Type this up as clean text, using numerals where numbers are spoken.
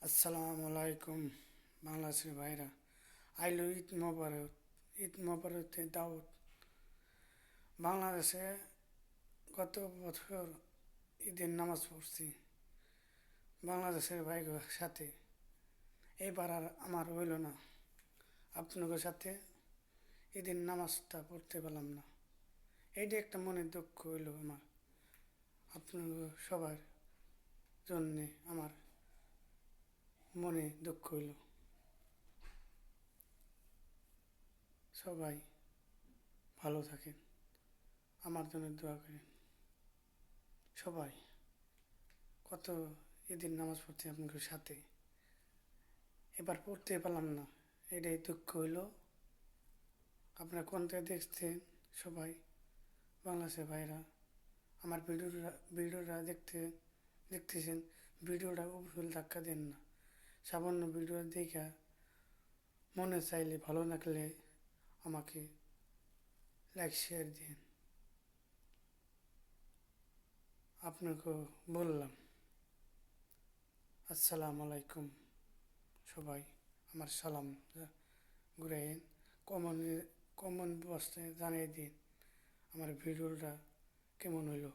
আসসালামু আলাইকুম বাংলাদেশের ভাইরা। আইলো ঈদ মোবারক। ঈদ মোবারকে দাওয়াত। বাংলাদেশে গত বছর ঈদের নামাজ পড়ছি বাংলাদেশের ভাইদের সাথে। এইবার আর আমার হইল না, আপনাদের সাথে ঈদের নামাজটা পড়তে পারলাম না। এইটা একটা মনের দুঃখ হইল আমার, আপনাদের সবার জন্যে আমার মনে দুঃখ হইল। সবাই ভালো থাকেন, আমার জন্য দোয়া করেন সবাই। কত ঈদের নামাজ পড়তে আপনাদের সাথে, এবার পড়তে পারলাম না, এটাই দুঃখ হইল। আপনারা কোন থেকে দেখছেন সবাই, বাংলাদেশের ভাইরা আমার ভিডিওটা দেখতেছেন, ভিডিওটা উপরে ধাক্কা দেন না। সামান্য ভিডিও দেখা মনে চাইলে, ভালো লাগলে আমাকে লাইক শেয়ার দিন। আপনাকে বললাম আসসালামু আলাইকুম। সবাই আমার সালাম ঘুরাইন, কমন বক্সে জানিয়ে দিন আমার ভিডিওটা কেমন হইলো।